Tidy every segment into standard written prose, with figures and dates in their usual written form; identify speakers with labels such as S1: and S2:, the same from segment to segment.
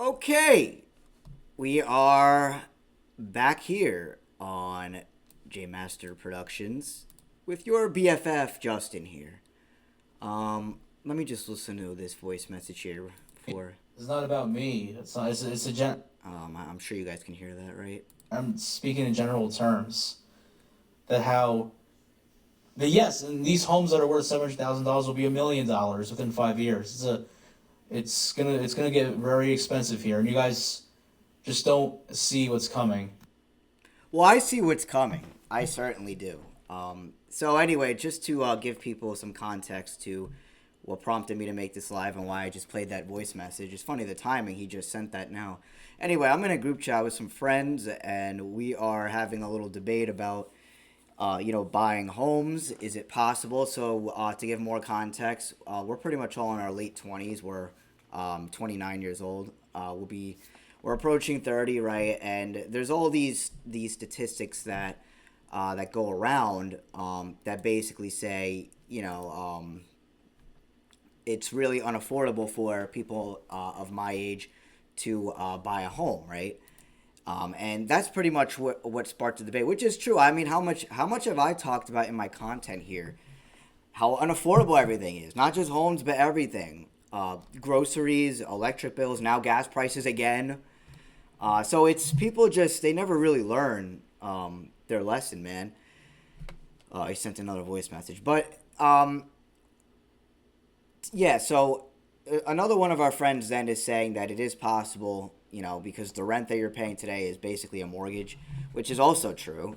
S1: Okay, we are back here on J Master Productions with your BFF Justin here. Let me just listen to this voice message here before.
S2: It's not about me. It's not. It's a gen.
S1: I'm sure you guys can hear that, right?
S2: I'm speaking in general terms. That how. That yes, and these homes that are worth $700,000 will be $1 million within 5 years. It's gonna get very expensive here, and you guys just don't see what's coming.
S1: Well, I see what's coming. I certainly do. So anyway, just to give people some context to what prompted me to make this live and why I just played that voice message. It's funny the timing. He just sent that now. Anyway, I'm in a group chat with some friends, and we are having a little debate about, buying homes. Is it possible? So to give more context, we're pretty much all in our late 20s. We're 29 years old. We're approaching 30, right? And there's all these statistics that go around that basically say, it's really unaffordable for people of my age to buy a home, right? And that's pretty much what sparked the debate, which is true. I mean, how much have I talked about in my content here? How unaffordable everything is, not just homes, but everything. Groceries, electric bills, now gas prices again. So it's people just they never really learn their lesson, man. He sent another voice message, but yeah. So another one of our friends then is saying that it is possible, because the rent that you're paying today is basically a mortgage, which is also true.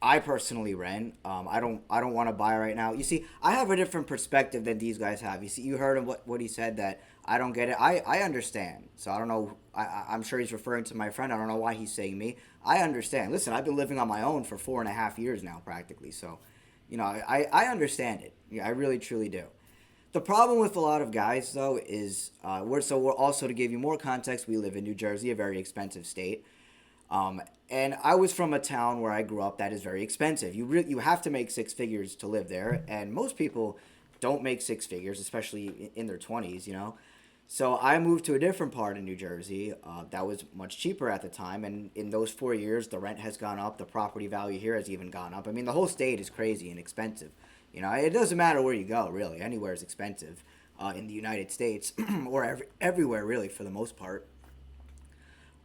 S1: I personally rent. I don't want to buy right now. You see, I have a different perspective than these guys have. You see, you heard him what he said that I don't get it. I understand. So I don't know. I'm sure he's referring to my friend. I don't know why he's saying me. I understand. Listen, I've been living on my own for 4.5 years now, practically. So, I understand it. Yeah, I really truly do. The problem with a lot of guys, though, is we're also to give you more context. We live in New Jersey, a very expensive state. And I was from a town where I grew up that is very expensive. You have to make six figures to live there, and most people don't make six figures, especially in their 20s. So I moved to a different part of New Jersey that was much cheaper at the time, and in those 4 years, the rent has gone up. The property value here has even gone up. I mean, the whole state is crazy and expensive. It doesn't matter where you go, really. Anywhere is expensive in the United States or everywhere, really, for the most part.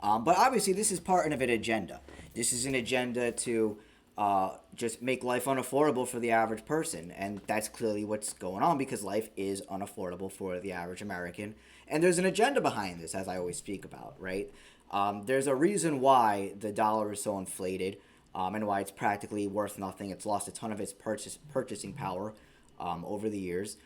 S1: But obviously, this is part of an agenda. This is an agenda to just make life unaffordable for the average person. And that's clearly what's going on because life is unaffordable for the average American. And there's an agenda behind this, as I always speak about, right? There's a reason why the dollar is so inflated and why it's practically worth nothing. It's lost a ton of its purchasing power over the years.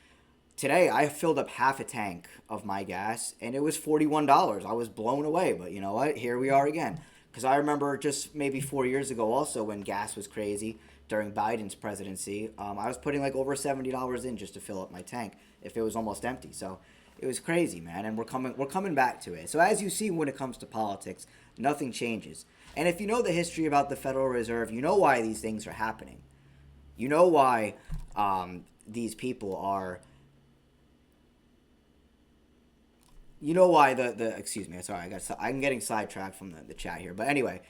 S1: Today, I filled up half a tank of my gas, and it was $41. I was blown away, but you know what? Here we are again. Because I remember just maybe 4 years ago, also when gas was crazy during Biden's presidency, I was putting like over $70 in just to fill up my tank if it was almost empty. So it was crazy, man, and we're coming back to it. So as you see, when it comes to politics, nothing changes. And if you know the history about the Federal Reserve, you know why these things are happening. You know why these people are the excuse me, sorry, I'm getting sidetracked from the chat here, but anyway,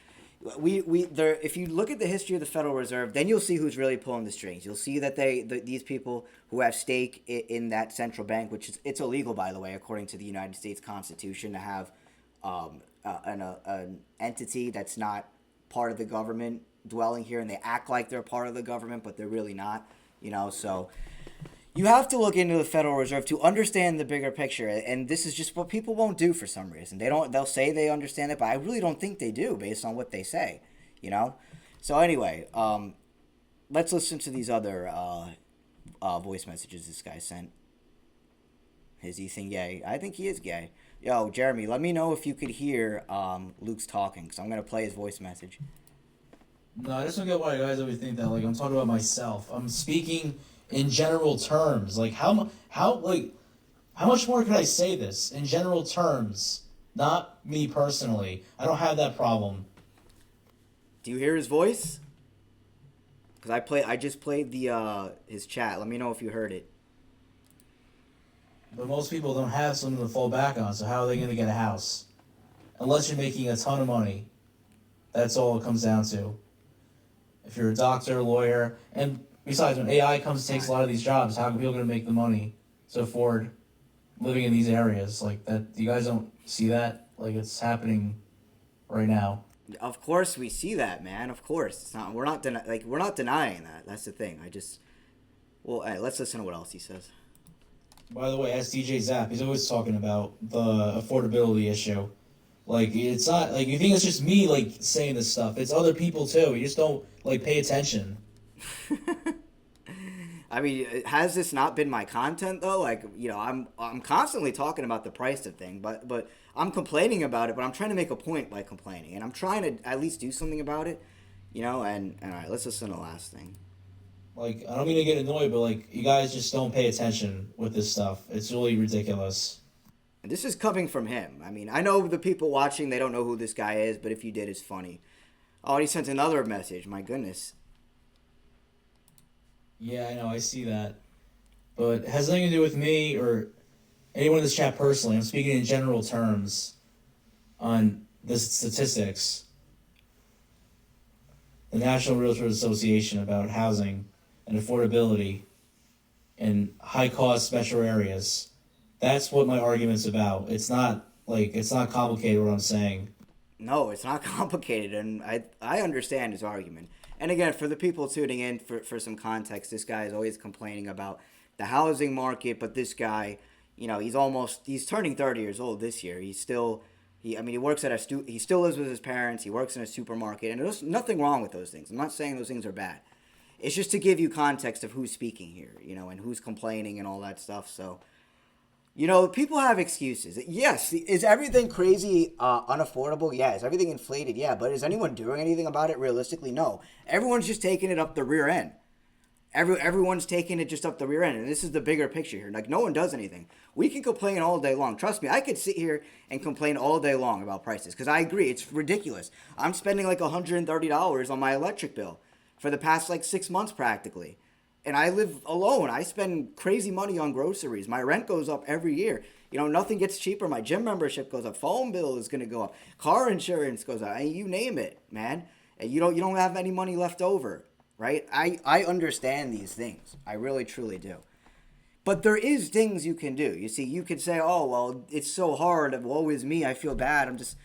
S1: we there if you look at the history of the Federal Reserve, then you'll see who's really pulling the strings. You'll see that these people who have stake in that central bank, which is it's illegal, by the way, according to the United States Constitution, to have an entity that's not part of the government dwelling here, and they act like they're part of the government, but they're really not. So you have to look into the Federal Reserve to understand the bigger picture, and this is just what people won't do for some reason. They'll say they understand it, but I really don't think they do based on what they say, you know. So anyway, let's listen to these other voice messages this guy sent. Is Ethan gay? I think he is gay. Yo, Jeremy, let me know if you could hear Luke's talking, because I'm gonna play his voice message.
S2: No, I just don't get why you guys always think that. Like I'm talking about myself. I'm speaking in general terms. Like how much more could I say this in general terms? Not me personally. I don't have that problem.
S1: Do you hear his voice? Because I just played the his chat. Let me know if you heard it.
S2: But most people don't have something to fall back on, so how are they going to get a house? Unless you're making a ton of money. That's all it comes down to. If you're a doctor, lawyer, and besides, when AI comes and takes a lot of these jobs, how are people going to make the money to afford living in these areas? Like that, you guys don't see that? Like it's happening right now.
S1: Of course, we see that, man. Of course, it's not. We're not denying that. That's the thing. I just. Well, hey, let's listen to what else he says.
S2: By the way, as DJ Zapp, he's always talking about the affordability issue. Like it's not like you think it's just me like saying this stuff. It's other people too. You just don't like pay attention.
S1: I mean, has this not been my content though? Like, I'm constantly talking about the price of thing, but I'm complaining about it. But I'm trying to make a point by complaining, and I'm trying to at least do something about it. And all right, let's listen to the last thing.
S2: Like I don't mean to get annoyed, but like you guys just don't pay attention with this stuff. It's really ridiculous.
S1: And this is coming from him. I mean, I know the people watching, they don't know who this guy is, but if you did, it's funny. Oh, and he sent another message. My goodness.
S2: Yeah, I know, I see that. But it has nothing to do with me or anyone in this chat personally. I'm speaking in general terms on the statistics. The National Realtors Association about housing and affordability in high cost metro areas. That's what my argument's about. It's not complicated what I'm saying.
S1: No, it's not complicated, and I understand his argument. And again, for the people tuning in, for some context, this guy is always complaining about the housing market, but this guy, he's turning 30 years old this year. He works at he still lives with his parents. He works in a supermarket, and there's nothing wrong with those things. I'm not saying those things are bad. It's just to give you context of who's speaking here, and who's complaining and all that stuff. So, people have excuses. Yes, is everything crazy unaffordable? Yeah. Is everything inflated? Yeah. But is anyone doing anything about it realistically? No. Everyone's just taking it up the rear end. Everyone's taking it just up the rear end. And this is the bigger picture here. Like, no one does anything. We can complain all day long. Trust me, I could sit here and complain all day long about prices because I agree. It's ridiculous. I'm spending like $130 on my electric bill for the past like 6 months practically. And I live alone. I spend crazy money on groceries. My rent goes up every year. Nothing gets cheaper. My gym membership goes up. Phone bill is gonna go up. Car insurance goes up. You name it, man. And you don't have any money left over, right? I understand these things. I really truly do. But there is things you can do. You see, you could say, "Oh, well, it's so hard. Woe is me. I feel bad. I'm just,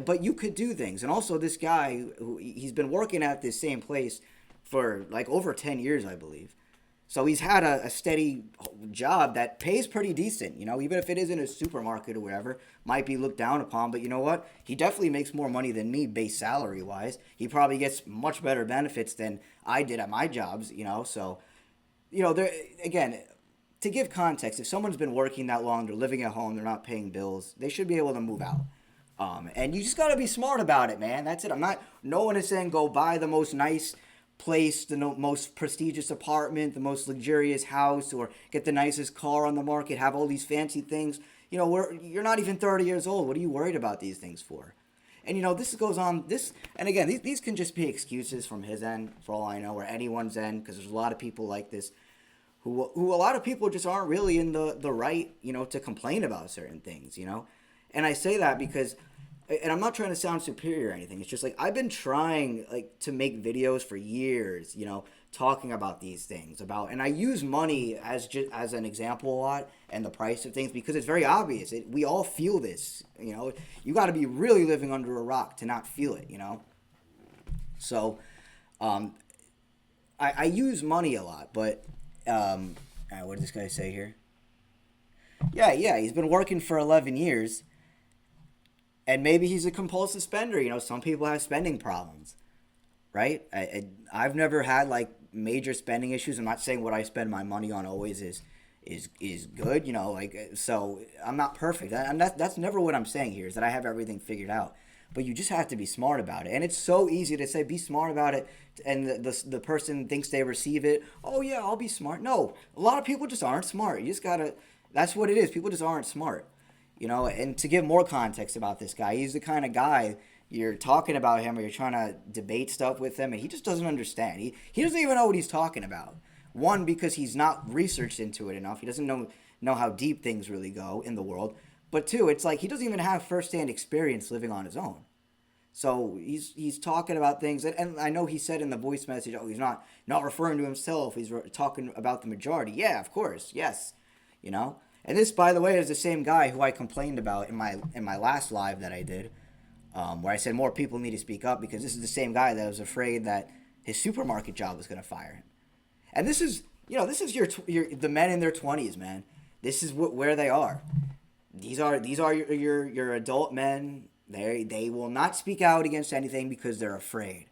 S1: But you could do things. And also, this guy, he's been working at this same place for like over 10 years, I believe. So he's had a steady job that pays pretty decent, even if it isn't a supermarket or whatever, might be looked down upon. But you know what? He definitely makes more money than me base salary wise. He probably gets much better benefits than I did at my jobs, So, there again, to give context, if someone's been working that long, they're living at home, they're not paying bills, they should be able to move out. And you just got to be smart about it, man. That's it. No one is saying go buy the most nice place, the most prestigious apartment, the most luxurious house, or get the nicest car on the market, have all these fancy things. You're not even 30 years old. What are you worried about these things for? And this goes on and again, these can just be excuses from his end, for all I know, or anyone's end, because there's a lot of people like this who a lot of people just aren't really in the right, to complain about certain things, And I say that because, and I'm not trying to sound superior or anything. It's just like I've been trying like to make videos for years, talking about these things and I use money as an example a lot and the price of things because it's very obvious. We all feel this, You got to be really living under a rock to not feel it, So, I use money a lot, but what did this guy say here? Yeah, he's been working for 11 years. And maybe he's a compulsive spender. Some people have spending problems, right? I've never had like major spending issues. I'm not saying what I spend my money on always is good. So I'm not perfect. And that's never what I'm saying here is that I have everything figured out. But you just have to be smart about it. And it's so easy to say be smart about it, and the person thinks they receive it. Oh yeah, I'll be smart. No, a lot of people just aren't smart. You just gotta. That's what it is. People just aren't smart. And to give more context about this guy, he's the kind of guy you're talking about him or you're trying to debate stuff with him and he just doesn't understand. He doesn't even know what he's talking about. One, because he's not researched into it enough. He doesn't know know how deep things really go in the world. But two, it's like he doesn't even have firsthand experience living on his own. So he's talking about things, and I know he said in the voice message, oh, he's not referring to himself. He's talking about the majority. Yeah, of course, yes, you know. And this, by the way, is the same guy who I complained about in my last live that I did, where I said more people need to speak up because this is the same guy that was afraid that his supermarket job was going to fire him. And this is this is your the men in their 20s, man. This is where they are. These are your adult men. They will not speak out against anything because they're afraid.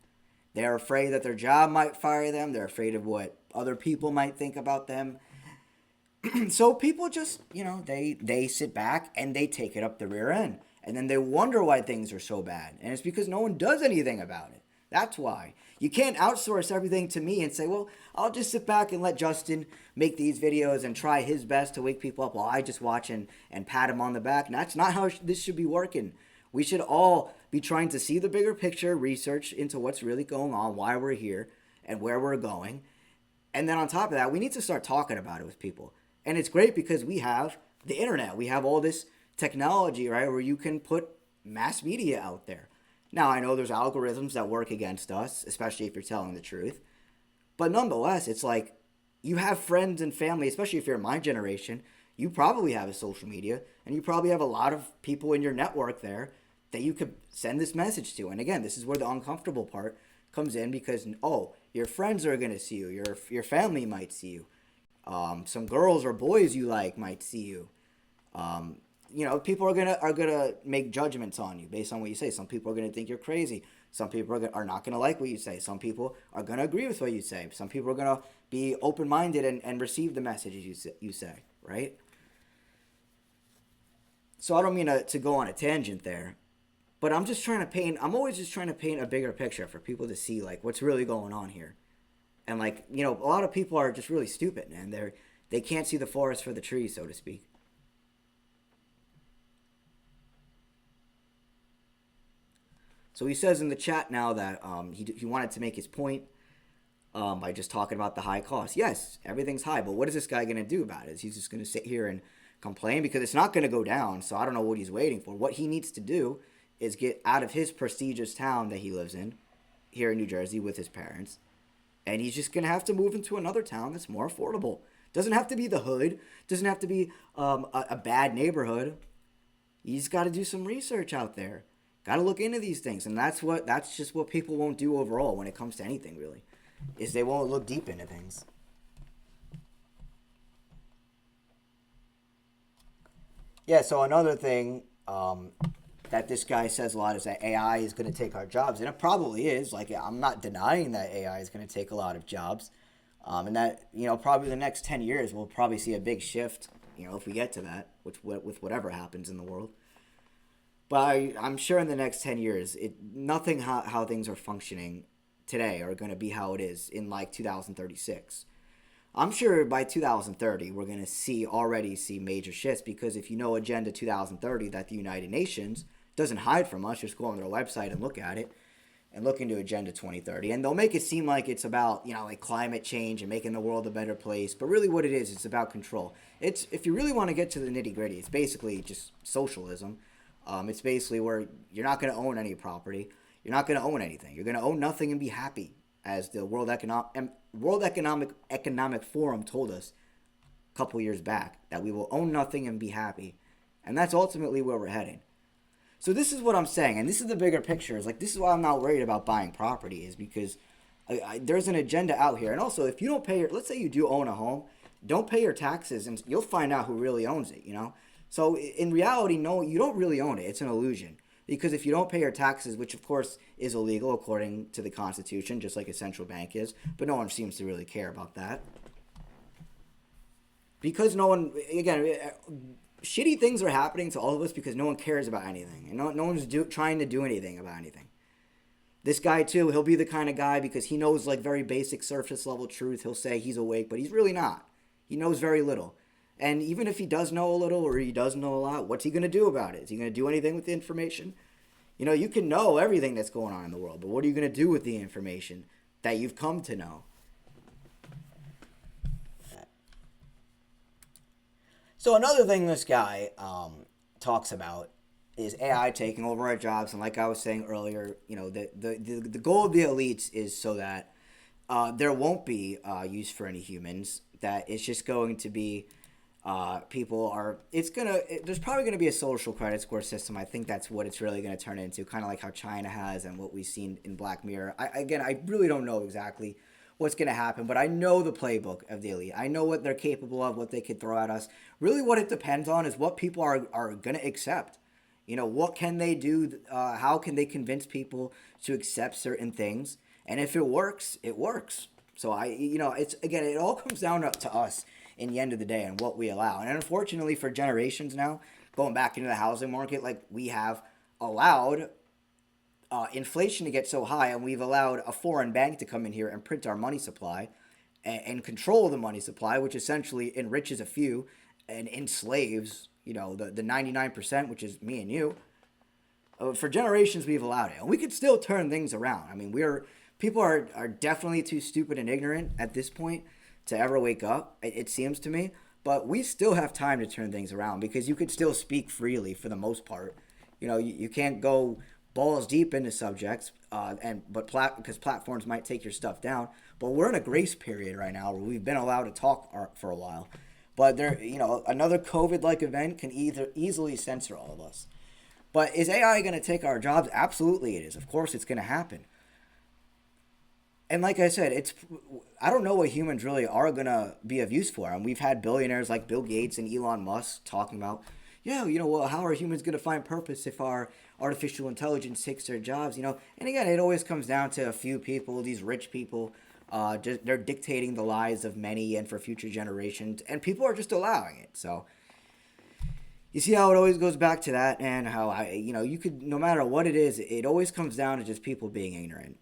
S1: They're afraid that their job might fire them. They're afraid of what other people might think about them. So people just, they sit back and they take it up the rear end. And then they wonder why things are so bad. And it's because no one does anything about it. That's why. You can't outsource everything to me and say, well, I'll just sit back and let Justin make these videos and try his best to wake people up while I just watch and pat him on the back. And that's not how this should be working. We should all be trying to see the bigger picture, research into what's really going on, why we're here, and where we're going. And then on top of that, we need to start talking about it with people. And it's great because we have the internet. We have all this technology, right, where you can put mass media out there. Now, I know there's algorithms that work against us, especially if you're telling the truth. But nonetheless, it's like you have friends and family, especially if you're my generation, you probably have a social media, and you probably have a lot of people in your network there that you could send this message to. And again, this is where the uncomfortable part comes in because, your friends are going to see you. Your family might see you. Some girls or boys you like might see you. People are gonna make judgments on you based on what you say. Some people are gonna think you're crazy. Some people are not gonna like what you say. Some people are gonna agree with what you say. Some people are gonna be open-minded and receive the messages you say, right? So I don't mean to go on a tangent there, but I'm always just trying to paint a bigger picture for people to see like what's really going on here. And a lot of people are just really stupid, and they can't see the forest for the trees, so to speak. So he says in the chat now that he wanted to make his point by just talking about the high cost. Yes, everything's high, but what is this guy going to do about it? Is he just going to sit here and complain? Because it's not going to go down, so I don't know what he's waiting for. What he needs to do is get out of his prestigious town that he lives in, here in New Jersey with his parents, and he's just going to have to move into another town that's more affordable. Doesn't have to be the hood. Doesn't have to be a bad neighborhood. He's got to do some research out there. Got to look into these things, and that's just what people won't do overall when it comes to anything, really, is they won't look deep into things. Yeah, so another thing that this guy says a lot is that AI is going to take our jobs, and it probably is. Like, I'm not denying that AI is going to take a lot of jobs, and that, probably the next 10 years we'll probably see a big shift, if we get to that, with whatever happens in the world. But I'm sure in the next 10 years, nothing how things are functioning today are going to be how it is in 2036. I'm sure by 2030, we're going to already see major shifts because if Agenda 2030 that the United Nations doesn't hide from us, just go on their website and look at it and look into Agenda 2030. And they'll make it seem like it's about, climate change and making the world a better place. But really what it is, it's about control. If you really want to get to the nitty gritty, it's basically just socialism. It's basically where you're not going to own any property. You're not going to own anything. You're going to own nothing and be happy, as the World Economic Forum told us a couple years back, that we will own nothing and be happy. And that's ultimately where we're heading. So this is what I'm saying, and this is the bigger picture. Is this is why I'm not worried about buying property, is because there's an agenda out here. And also, if you don't pay let's say you do own a home, don't pay your taxes, and you'll find out who really owns it, So in reality, no, you don't really own it. It's an illusion. Because if you don't pay your taxes, which of course is illegal according to the Constitution, just like a central bank is, but no one seems to really care about that. Because no one, again, shitty things are happening to all of us because no one cares about anything. And no one's trying to do anything about anything. This guy too, he'll be the kind of guy, because he knows very basic surface level truth, he'll say he's awake, but he's really not. He knows very little. And even if he does know a little or he does know a lot, what's he going to do about it? Is he going to do anything with the information? You can know everything that's going on in the world, but what are you going to do with the information that you've come to know? So another thing this guy talks about is AI taking over our jobs, and like I was saying earlier, the goal of the elites is so that there won't be use for any humans. That it's just going to be people are. There's probably gonna be a social credit score system. I think that's what it's really gonna turn into, kind of like how China has and what we've seen in Black Mirror. I really don't know exactly what's going to happen, but I know the playbook of the elite. I know what they're capable of, what they could throw at us. Really, what it depends on is what people are going to accept. What can they do? How can they convince people to accept certain things? And if it works, it works. So it's again, it all comes down to us in the end of the day and what we allow. And unfortunately, for generations now, going back into the housing market, like we have allowed inflation to get so high, and we've allowed a foreign bank to come in here and print our money supply and control the money supply, which essentially enriches a few and enslaves, the 99%, which is me and you. For generations, we've allowed it, and we could still turn things around. I mean, people are definitely too stupid and ignorant at this point to ever wake up. It seems to me, but we still have time to turn things around because you could still speak freely for the most part. You can't go balls deep into subjects, because platforms might take your stuff down. But we're in a grace period right now where we've been allowed to talk for a while. But another COVID-like event can either easily censor all of us. But is AI going to take our jobs? Absolutely, it is. Of course, it's going to happen. And like I said, I don't know what humans really are going to be of use for. And we've had billionaires like Bill Gates and Elon Musk talking about, yeah, well, how are humans going to find purpose if our artificial intelligence takes their jobs? And again, it always comes down to a few people, these rich people. They're dictating the lives of many and for future generations, and people are just allowing it. So you see how it always goes back to that, and how you could, no matter what it is, it always comes down to just people being ignorant.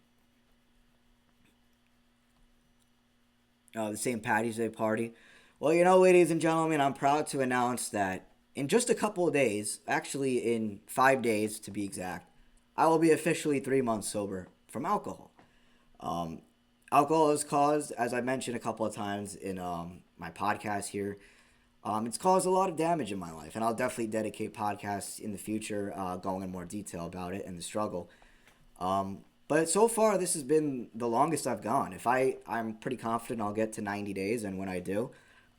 S1: The St. Patty's Day party. Well, ladies and gentlemen, I'm proud to announce that in just a couple of days, actually in 5 days to be exact, I will be officially 3 months sober from alcohol. Alcohol has caused, as I mentioned a couple of times in my podcast here, it's caused a lot of damage in my life, and I'll definitely dedicate podcasts in the future going in more detail about it and the struggle. But so far, this has been the longest I've gone. I'm pretty confident I'll get to 90 days, and when I do,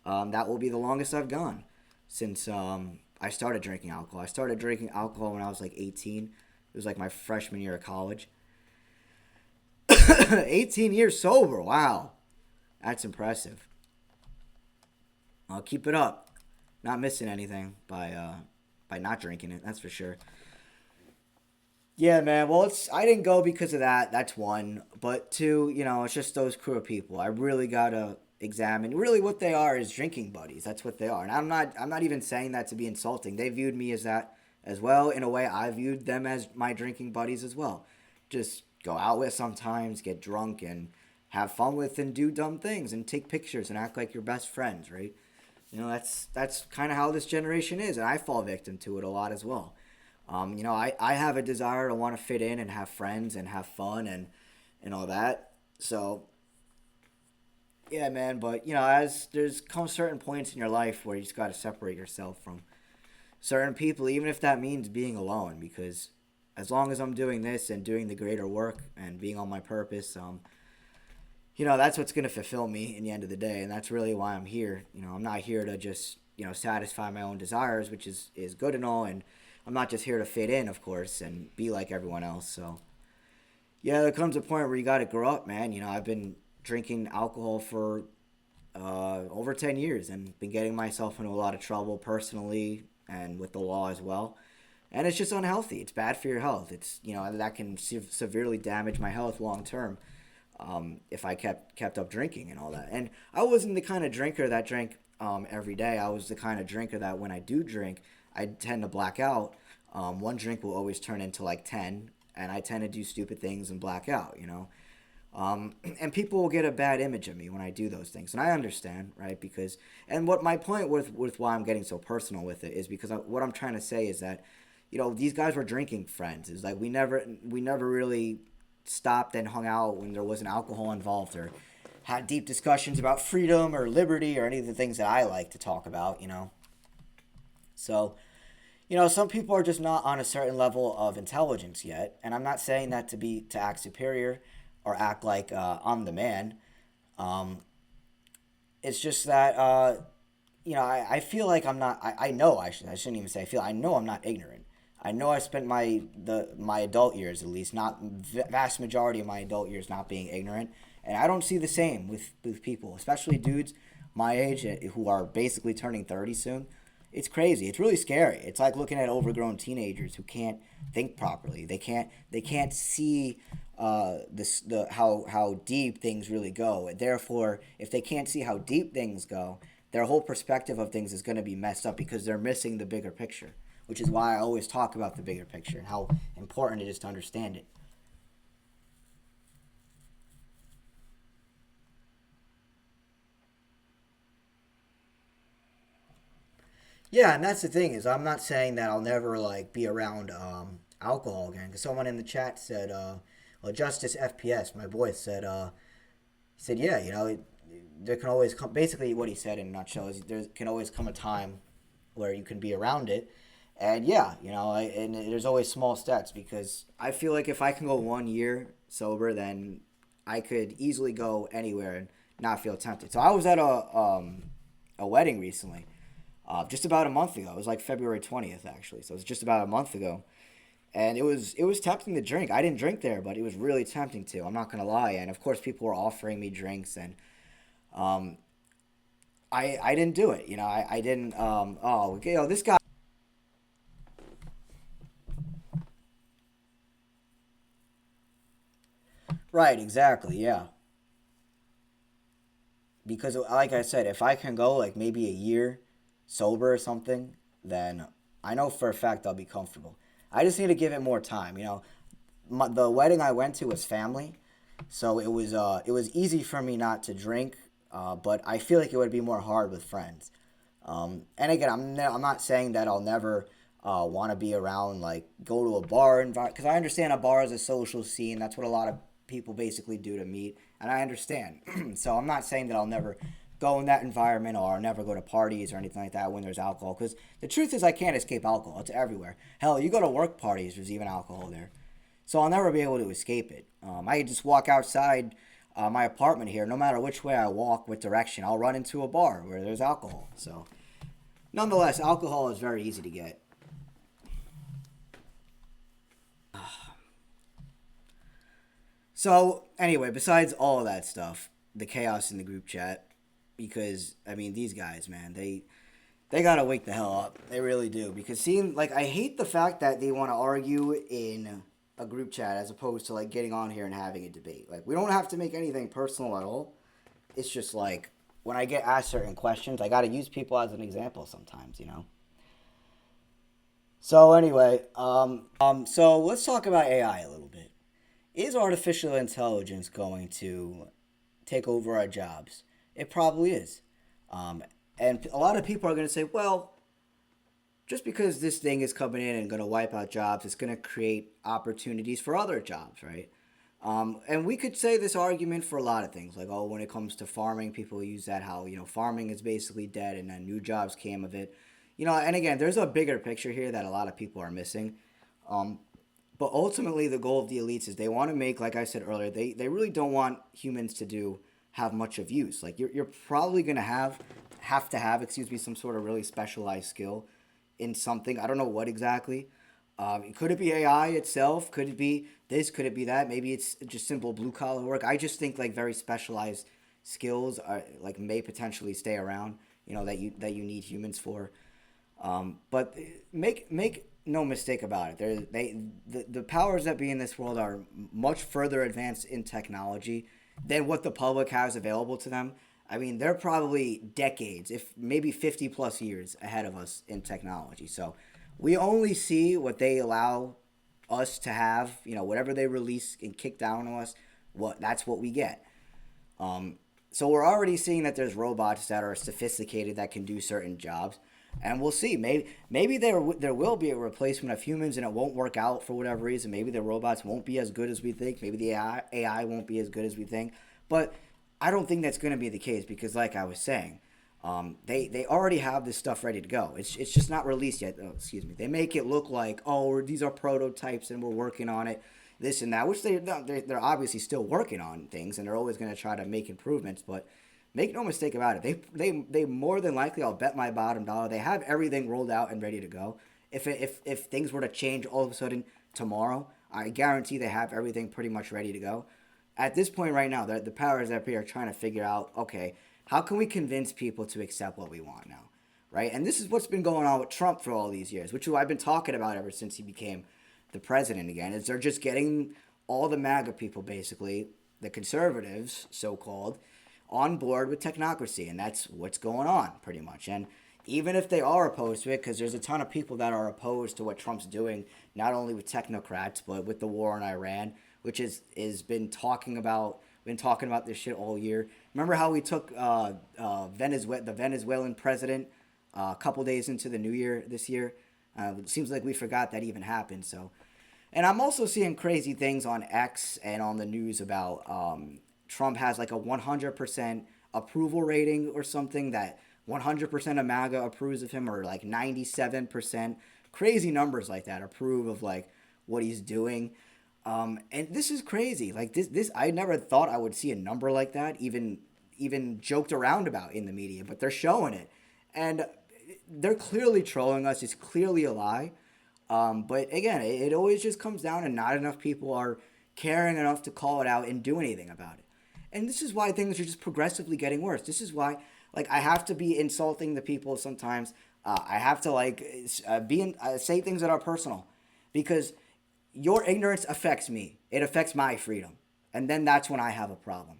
S1: that will be the longest I've gone since I started drinking alcohol. I started drinking alcohol when I was like 18. It was like my freshman year of college. 18 years sober. Wow. That's impressive. I'll keep it up. Not missing anything by not drinking it, that's for sure. Yeah, man. Well, I didn't go because of that. That's one. But two, it's just those crew of people. I really gotta examine. Really, what they are is drinking buddies. That's what they are. And I'm not even saying that to be insulting. They viewed me as that as well. In a way, I viewed them as my drinking buddies as well. Just go out with sometimes, get drunk, and have fun with, and do dumb things, and take pictures, and act like you're best friends, right? That's kind of how this generation is, and I fall victim to it a lot as well. I have a desire to want to fit in and have friends and have fun and all that. So, yeah, man. But as there's come certain points in your life where you just got to separate yourself from certain people, even if that means being alone. Because as long as I'm doing this and doing the greater work and being on my purpose, that's what's gonna fulfill me in the end of the day, and that's really why I'm here. I'm not here to just satisfy my own desires, which is good and all, and I'm not just here to fit in, of course, and be like everyone else. So, yeah, there comes a point where you got to grow up, man. I've been drinking alcohol for over 10 years and been getting myself into a lot of trouble personally and with the law as well. And it's just unhealthy. It's bad for your health. It's, that can severely damage my health long term if I kept up drinking and all that. And I wasn't the kind of drinker that drank every day. I was the kind of drinker that when I do drink, I tend to black out. One drink will always turn into like 10, and I tend to do stupid things and black out, and people will get a bad image of me when I do those things, and I understand, right? And what my point with why I'm getting so personal with it is because what I'm trying to say is that, these guys were drinking friends. It's like we never really stopped and hung out when there wasn't alcohol involved, or had deep discussions about freedom or liberty or any of the things that I like to talk about. So, some people are just not on a certain level of intelligence yet, and I'm not saying that to act superior or act like I'm the man. Um, it's just that I feel like I'm not. I know I shouldn't even say I feel. I know I'm not ignorant. I know I spent my adult years, at least not vast majority of my adult years, not being ignorant, and I don't see the same with people, especially dudes my age who are basically turning 30 soon. It's crazy. It's really scary. It's like looking at overgrown teenagers who can't think properly. They can't see the how deep things really go. And therefore, if they can't see how deep things go, their whole perspective of things is going to be messed up because they're missing the bigger picture. Which is why I always talk about the bigger picture and how important it is to understand it. Yeah, and that's the thing is I'm not saying that I'll never like be around alcohol again. Because someone in the chat said, well, Justice FPS, my boy said yeah, there can always come. Basically, what he said in a nutshell is there can always come a time where you can be around it, and yeah, and there's always small steps because I feel like if I can go 1 year sober, then I could easily go anywhere and not feel tempted. So I was at a wedding recently, just about a month ago. It was like February 20th actually, so it was just about a month ago, and it was tempting to drink. I didn't drink there, but it was really tempting to. I'm not gonna lie, and of course people were offering me drinks, and um, I didn't do it. I didn't. This guy. Right, exactly, yeah. Because like I said, if I can go like maybe a year sober or something, then I know for a fact I'll be comfortable. I just need to give it more time. The wedding I went to was family, so it was easy for me not to drink, but I feel like it would be more hard with friends. And again, I'm not saying that I'll never want to be around like go to a bar environment because I understand a bar is a social scene. That's what a lot of people basically do to meet, and I understand. So I'm not saying that I'll never go in that environment or I'll never go to parties or anything like that when there's alcohol. Because the truth is, I can't escape alcohol. It's everywhere. Hell, you go to work parties, there's even alcohol there. So I'll never be able to escape it. I could just walk outside my apartment here. No matter which way I walk, what direction, I'll run into a bar where there's alcohol. So nonetheless, alcohol is very easy to get. So anyway, besides all of that stuff, the chaos in the group chat, because I mean these guys, man, they gotta wake the hell up. They really do. Because seeing like I hate the fact that they want to argue in a group chat as opposed to like getting on here and having a debate. Like we don't have to make anything personal at all. It's just like when I get asked certain questions, I gotta use people as an example sometimes. So anyway, so let's talk about AI a little bit. Is artificial intelligence going to take over our jobs? It probably is. Um, and a lot of people are going to say, well, just because this thing is coming in and going to wipe out jobs, it's going to create opportunities for other jobs, right? And we could say this argument for a lot of things, like, oh, when it comes to farming, people use that how, farming is basically dead and then new jobs came of it. And again, there's a bigger picture here that a lot of people are missing. Um, but ultimately, the goal of the elites is they want to make, like I said earlier, they really don't want humans to have much of use. Like you're probably gonna have to have, excuse me, some sort of really specialized skill in something. I don't know what exactly. Could it be AI itself? Could it be this? Could it be that? Maybe it's just simple blue collar work. I just think like very specialized skills are like may potentially stay around. That you need humans for. But make no mistake about it. The powers that be in this world are much further advanced in technology than what the public has available to them. I mean, they're probably decades, if maybe 50 plus years ahead of us in technology. So we only see what they allow us to have. Whatever they release and kick down on us, that's what we get. So we're already seeing that there's robots that are sophisticated that can do certain jobs, and we'll see. Maybe there will be a replacement of humans, and it won't work out for whatever reason. Maybe the robots won't be as good as we think. Maybe the AI won't be as good as we think. But I don't think that's going to be the case because, like I was saying, They already have this stuff ready to go. It's just not released yet. Oh, excuse me. They make it look like, oh, these are prototypes and we're working on it, this and that, which they're obviously still working on things and they're always going to try to make improvements. But make no mistake about it, they more than likely, I'll bet my bottom dollar, they have everything rolled out and ready to go. If things were to change all of a sudden tomorrow, I guarantee they have everything pretty much ready to go. At this point right now, the powers that be are trying to figure out, okay, how can we convince people to accept what we want now, right? And this is what's been going on with Trump for all these years, which I've been talking about ever since he became the president again, is they're just getting all the MAGA people, basically, the conservatives, so-called, on board with technocracy, and that's what's going on, pretty much. And even if they are opposed to it, because there's a ton of people that are opposed to what Trump's doing, not only with technocrats, but with the war in Iran, which is been talking about this shit all year. Remember how we took the Venezuelan president a couple days into the new year this year? It seems like we forgot that even happened. So, and I'm also seeing crazy things on X and on the news about Trump has like a 100% approval rating or something, that 100% of MAGA approves of him, or like 97%. Crazy numbers like that approve of like what he's doing. And this is crazy. Like this, I never thought I would see a number like that, even joked around about in the media, but they're showing it, and they're clearly trolling us. It's clearly a lie. But again, it always just comes down to not enough people are caring enough to call it out and do anything about it. And this is why things are just progressively getting worse. This is why, like, I have to be insulting the people sometimes. I have to say things that are personal, because your ignorance affects me. It affects my freedom, and then that's when I have a problem.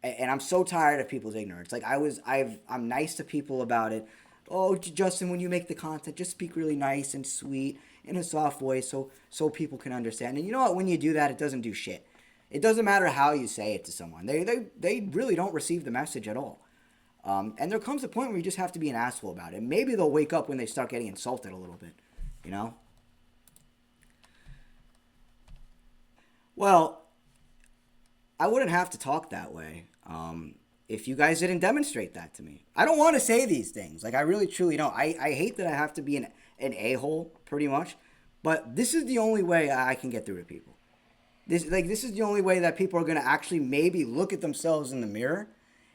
S1: And I'm so tired of people's ignorance. Like I'm nice to people about it. Oh, Justin, when you make the content, just speak really nice and sweet in a soft voice, so people can understand. And you know what? When you do that, it doesn't do shit. It doesn't matter how you say it to someone. They really don't receive the message at all. And there comes a point where you just have to be an asshole about it. Maybe they'll wake up when they start getting insulted a little bit, you know? Well, I wouldn't have to talk that way if you guys didn't demonstrate that to me. I don't want to say these things. Like, I really, truly don't. I hate that I have to be an a-hole, pretty much. But this is the only way I can get through to people. This is the only way that people are going to actually maybe look at themselves in the mirror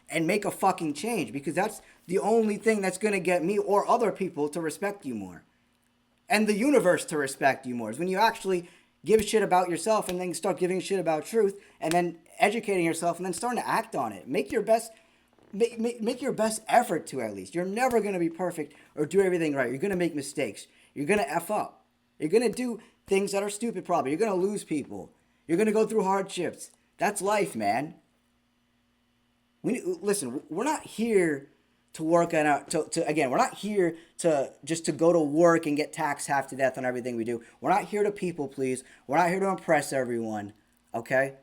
S1: and make a fucking change, because that's the only thing that's going to get me or other people to respect you more. And the universe to respect you more is when you actually give a shit about yourself and then start giving a shit about truth and then educating yourself and then starting to act on it. Make your best effort to, at least. You're never going to be perfect or do everything right. You're going to make mistakes. You're going to F up. You're going to do things that are stupid probably. You're going to lose people. You're going to go through hardships. That's life, man. Listen, we're not here to work on out again, we're not here to just to go to work and get taxed half to death on everything we do. We're not here to people please. We're not here to impress everyone, okay?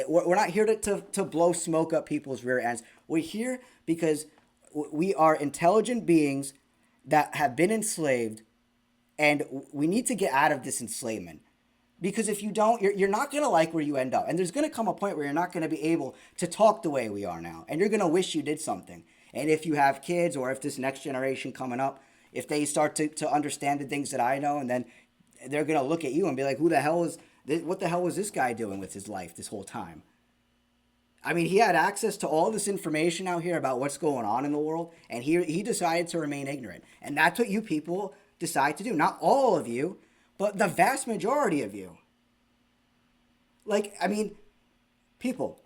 S1: We're not here to blow smoke up people's rear ends. We're here because we are intelligent beings that have been enslaved, and we need to get out of this enslavement. Because if you don't, you're not going to like where you end up. And there's going to come a point where you're not going to be able to talk the way we are now. And you're going to wish you did something. And if you have kids, or if this next generation coming up, if they start to understand the things that I know, and then they're going to look at you and be like, what the hell was this guy doing with his life this whole time? I mean, he had access to all this information out here about what's going on in the world, and he decided to remain ignorant. And that's what you people decide to do. Not all of you, but the vast majority of you. Like, I mean, people,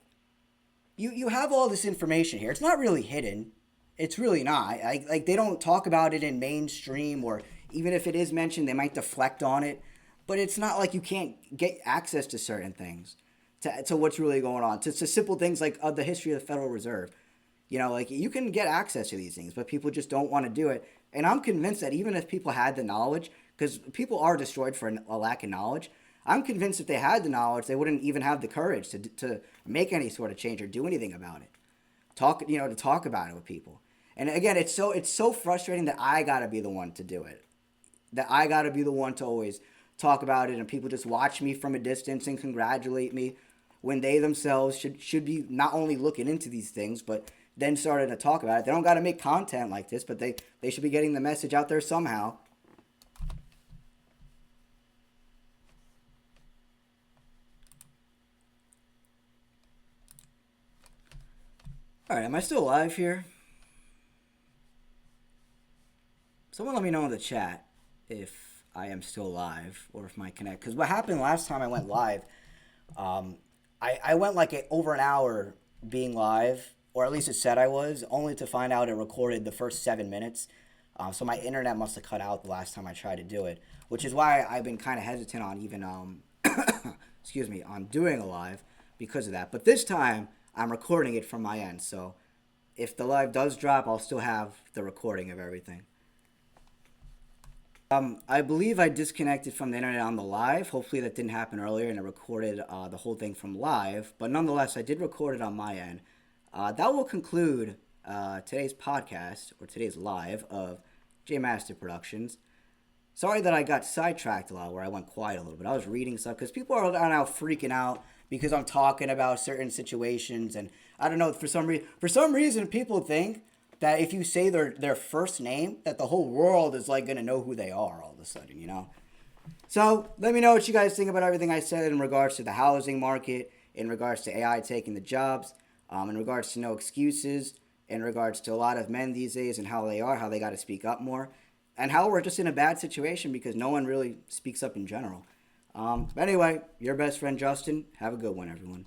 S1: you have all this information here. It's not really hidden. It's really not. Like they don't talk about it in mainstream, or even if it is mentioned, they might deflect on it. But it's not like you can't get access to certain things, to what's really going on, to simple things like the history of the Federal Reserve. You know, like, you can get access to these things, but people just don't want to do it. And I'm convinced that even if people had the knowledge, because people are destroyed for a lack of knowledge, I'm convinced if they had the knowledge, they wouldn't even have the courage to make any sort of change or do anything about it. To talk about it with people. And again, it's so frustrating that I gotta be the one to do it. That I gotta be the one to always talk about it, and people just watch me from a distance and congratulate me when they themselves should be not only looking into these things, but then started to talk about it. They don't got to make content like this, but they should be getting the message out there somehow. All right, am I still live here? Someone let me know in the chat if I am still live or if my connect. Because what happened last time I went live, I went like over an hour being live, or at least it said I was, only to find out it recorded the first 7 minutes. So my internet must have cut out the last time I tried to do it, which is why I've been kind of hesitant on even, excuse me, on doing a live because of that. But this time I'm recording it from my end, so if the live does drop, I'll still have the recording of everything. I believe I disconnected from the internet on the live. Hopefully that didn't happen earlier and it recorded the whole thing from live. But nonetheless, I did record it on my end. That will conclude today's podcast, or today's live, of J Master Productions. Sorry that I got sidetracked a lot, where I went quiet a little bit. I was reading stuff, because people are now freaking out because I'm talking about certain situations. And I don't know, for some reason, people think that if you say their first name, that the whole world is like gonna know who they are all of a sudden, you know. So let me know what you guys think about everything I said in regards to the housing market, in regards to AI taking the jobs, in regards to no excuses, in regards to a lot of men these days and how they got to speak up more, and how we're just in a bad situation because no one really speaks up in general. But anyway, your best friend Justin. Have a good one, everyone.